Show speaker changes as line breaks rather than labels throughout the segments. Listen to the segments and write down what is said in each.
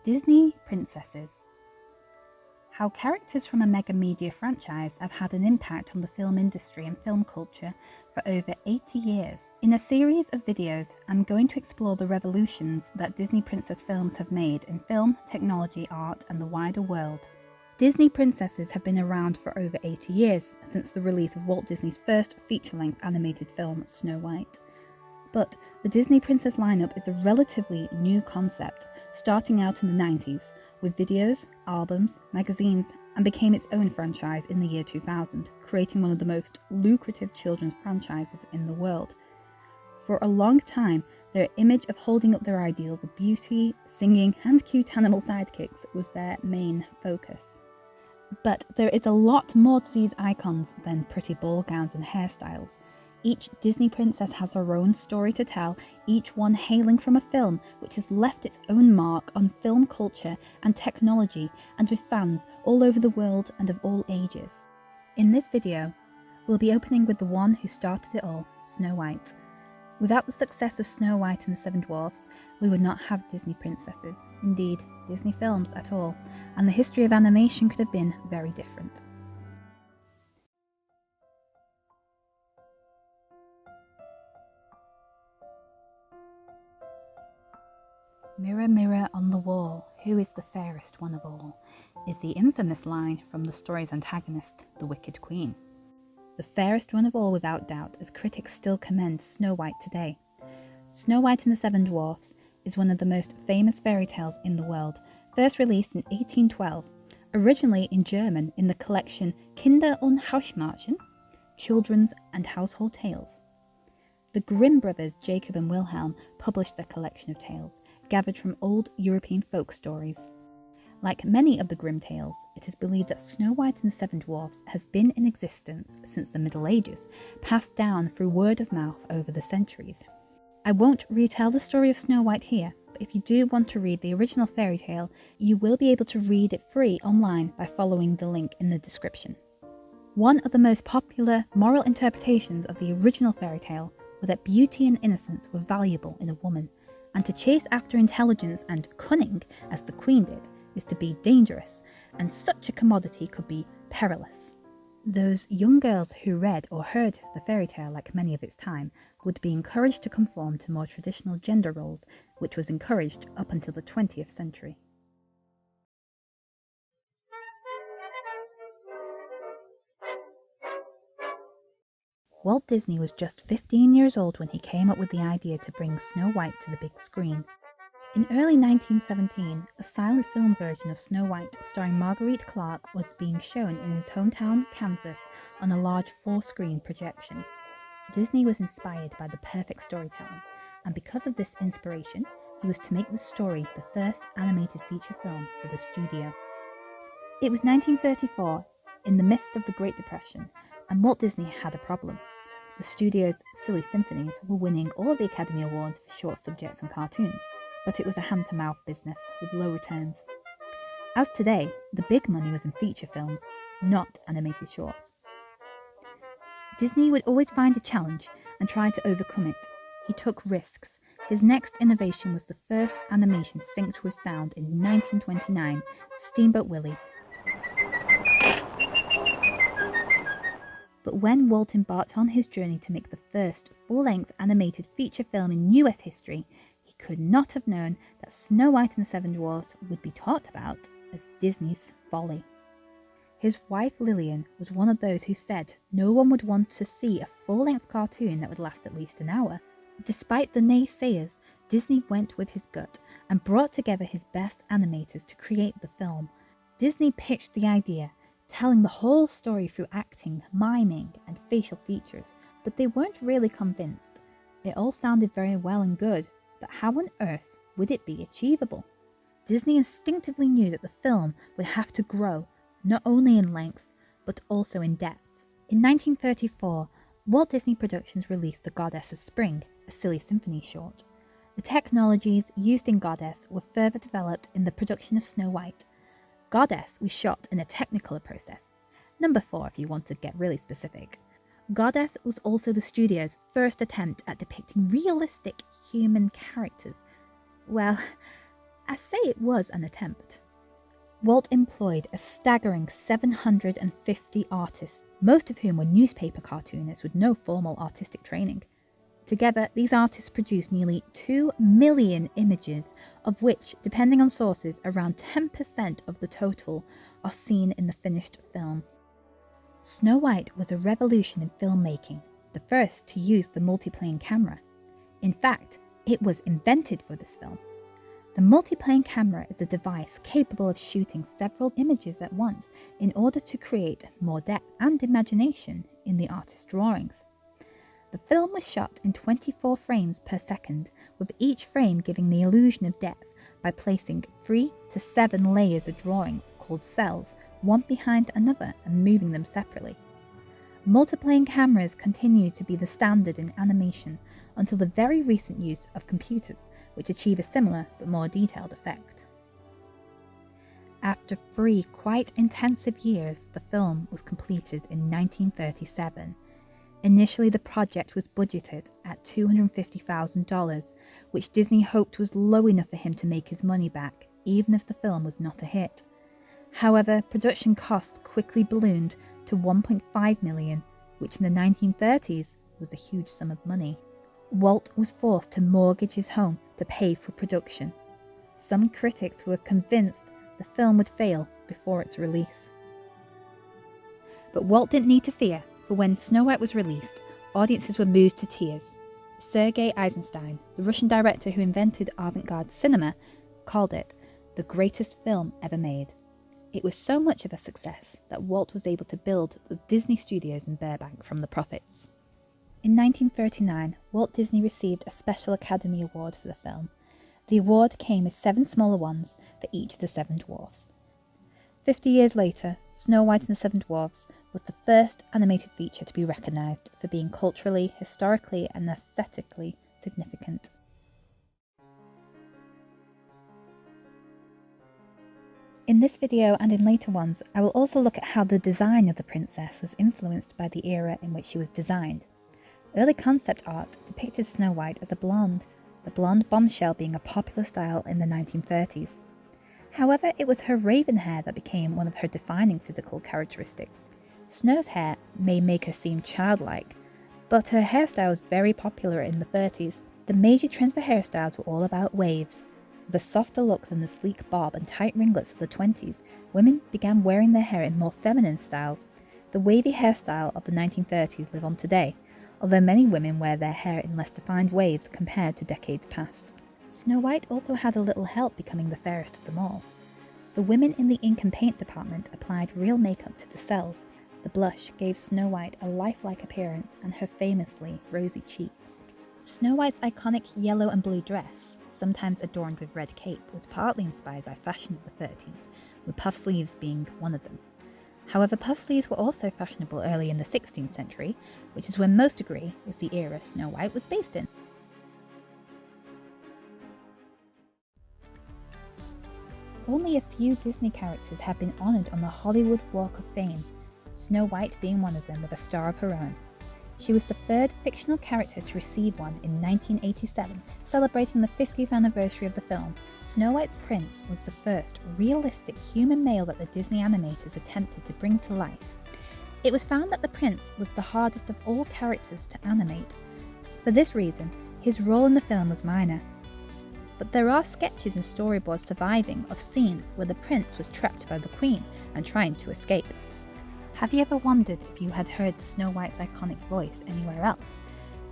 Disney princesses. How characters from a mega media franchise have had an impact on the film industry and film culture for over 80 years. In a series of videos, I'm going to explore the revolutions that Disney princess films have made in film, technology, art, and the wider world. Disney princesses have been around for over 80 years, since the release of Walt Disney's first feature-length animated film, Snow White. But the Disney princess lineup is a relatively new concept, starting out in the 90s, with videos, albums, magazines, and became its own franchise in the year 2000, creating one of the most lucrative children's franchises in the world. For a long time, their image of holding up their ideals of beauty, singing, and cute animal sidekicks was their main focus. But there is a lot more to these icons than pretty ball gowns and hairstyles. Each Disney princess has her own story to tell, each one hailing from a film which has left its own mark on film culture and technology, and with fans all over the world and of all ages. In this video, we'll be opening with the one who started it all, Snow White. Without the success of Snow White and the Seven Dwarfs, we would not have Disney princesses, indeed Disney films at all, and the history of animation could have been very different. Mirror, mirror on the wall, who is the fairest one of all, is the infamous line from the story's antagonist, the Wicked Queen. The fairest one of all without doubt, as critics still commend Snow White today. Snow White and the Seven Dwarfs is one of the most famous fairy tales in the world, first released in 1812, originally in German in the collection Kinder- und Hausmärchen, Children's and Household Tales. The Grimm brothers, Jacob and Wilhelm, published their collection of tales, gathered from old European folk stories. Like many of the Grimm tales, it is believed that Snow White and the Seven Dwarfs has been in existence since the Middle Ages, passed down through word of mouth over the centuries. I won't retell the story of Snow White here, but if you do want to read the original fairy tale, you will be able to read it free online by following the link in the description. One of the most popular moral interpretations of the original fairy tale were that beauty and innocence were valuable in a woman, and to chase after intelligence and cunning, as the Queen did, is to be dangerous, and such a commodity could be perilous. Those young girls who read or heard the fairy tale, like many of its time, would be encouraged to conform to more traditional gender roles, which was encouraged up until the 20th century. Walt Disney was just 15 years old when he came up with the idea to bring Snow White to the big screen. In early 1917, a silent film version of Snow White starring Marguerite Clark was being shown in his hometown, Kansas, on a large 4-screen projection. Disney was inspired by the perfect storytelling, and because of this inspiration, he was to make the story the first animated feature film for the studio. It was 1934, in the midst of the Great Depression, and Walt Disney had a problem. The studio's silly symphonies were winning all of the Academy Awards for short subjects and cartoons, but it was a hand-to-mouth business with low returns. As today, the big money was in feature films, not animated shorts. Disney would always find a challenge and try to overcome it. He took risks. His next innovation was the first animation synced with sound in 1929, Steamboat Willie. But when Walt embarked on his journey to make the first full-length animated feature film in US history, he could not have known that Snow White and the Seven Dwarfs would be talked about as Disney's folly. His wife Lillian was one of those who said no one would want to see a full-length cartoon that would last at least an hour. Despite the naysayers, Disney went with his gut and brought together his best animators to create the film. Disney pitched the idea, telling the whole story through acting, miming, and facial features, but they weren't really convinced. It all sounded very well and good, but how on earth would it be achievable? Disney instinctively knew that the film would have to grow, not only in length, but also in depth. In 1934, Walt Disney Productions released The Goddess of Spring, a silly symphony short. The technologies used in Goddess were further developed in the production of Snow White. Goddess was shot in a Technicolor process, number 4 if you want to get really specific. Goddess was also the studio's first attempt at depicting realistic human characters. Well, I say it was an attempt. Walt employed a staggering 750 artists, most of whom were newspaper cartoonists with no formal artistic training. Together, these artists produced nearly 2 million images, of which, depending on sources, around 10% of the total are seen in the finished film. Snow White was a revolution in filmmaking, the first to use the multiplane camera. In fact, it was invented for this film. The multiplane camera is a device capable of shooting several images at once in order to create more depth and imagination in the artist's drawings. The film was shot in 24 frames per second, with each frame giving the illusion of depth by placing 3 to 7 layers of drawings called cells, one behind another, and moving them separately. Multiplane cameras continued to be the standard in animation until the very recent use of computers, which achieve a similar but more detailed effect. After 3 quite intensive years, the film was completed in 1937. Initially, the project was budgeted at $250,000, which Disney hoped was low enough for him to make his money back, even if the film was not a hit. However, production costs quickly ballooned to $1.5 million, which in the 1930s was a huge sum of money. Walt was forced to mortgage his home to pay for production. Some critics were convinced the film would fail before its release. But Walt didn't need to fear, for when Snow White was released, audiences were moved to tears. Sergei Eisenstein, the Russian director who invented avant-garde cinema, called it the greatest film ever made. It was so much of a success that Walt was able to build the Disney Studios in Burbank from the profits. In 1939, Walt Disney received a Special Academy Award for the film. The award came with 7 smaller ones for each of the 7 dwarfs. 50 years later, Snow White and the 7 Dwarfs was the first animated feature to be recognised for being culturally, historically and aesthetically significant. In this video and in later ones, I will also look at how the design of the princess was influenced by the era in which she was designed. Early concept art depicted Snow White as a blonde, the blonde bombshell being a popular style in the 1930s. However, it was her raven hair that became one of her defining physical characteristics. Snow's hair may make her seem childlike, but her hairstyle was very popular in the 30s. The major trends for hairstyles were all about waves. With a softer look than the sleek bob and tight ringlets of the 20s, women began wearing their hair in more feminine styles. The wavy hairstyle of the 1930s live on today, although many women wear their hair in less defined waves compared to decades past. Snow White also had a little help becoming the fairest of them all. The women in the ink and paint department applied real makeup to the cells. The blush gave Snow White a lifelike appearance and her famously rosy cheeks. Snow White's iconic yellow and blue dress, sometimes adorned with red cape, was partly inspired by fashion of the 30s, with puff sleeves being one of them. However, puff sleeves were also fashionable early in the 16th century, which is when most agree was the era Snow White was based in. Only a few Disney characters have been honoured on the Hollywood Walk of Fame, Snow White being one of them with a star of her own. She was the 3rd fictional character to receive one in 1987, celebrating the 50th anniversary of the film. Snow White's prince was the first realistic human male that the Disney animators attempted to bring to life. It was found that the prince was the hardest of all characters to animate. For this reason, his role in the film was minor. But there are sketches and storyboards surviving of scenes where the prince was trapped by the queen and trying to escape. Have you ever wondered if you had heard Snow White's iconic voice anywhere else?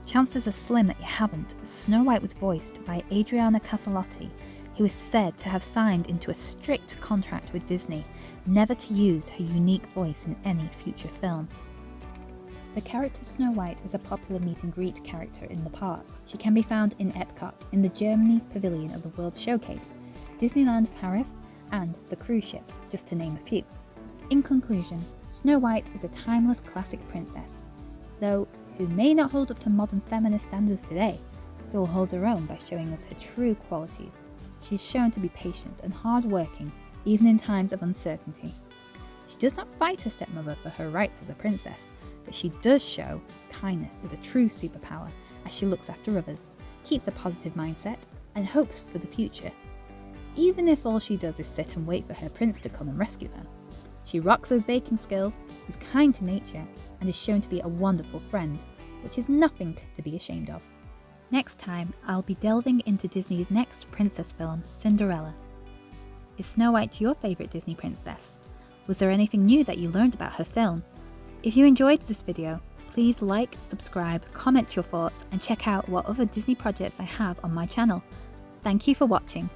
Chances are slim that you haven't. Snow White was voiced by Adriana Caselotti, who is said to have signed into a strict contract with Disney, never to use her unique voice in any future film. The character Snow White is a popular meet and greet character in the parks. She can be found in Epcot, in the Germany Pavilion of the World Showcase, Disneyland Paris, and the cruise ships, just to name a few. In conclusion, Snow White is a timeless classic princess, though who may not hold up to modern feminist standards today, still holds her own by showing us her true qualities. She's shown to be patient and hard-working, even in times of uncertainty. She does not fight her stepmother for her rights as a princess, but she does show kindness is a true superpower as she looks after others, keeps a positive mindset, and hopes for the future. even if all she does is sit and wait for her prince to come and rescue her. She rocks those baking skills, is kind to nature, and is shown to be a wonderful friend, which is nothing to be ashamed of. Next time, I'll be delving into Disney's next princess film, Cinderella. Is Snow White your favourite Disney princess? Was there anything new that you learned about her film? If you enjoyed this video, please like, subscribe, comment your thoughts, and check out what other Disney projects I have on my channel. Thank you for watching.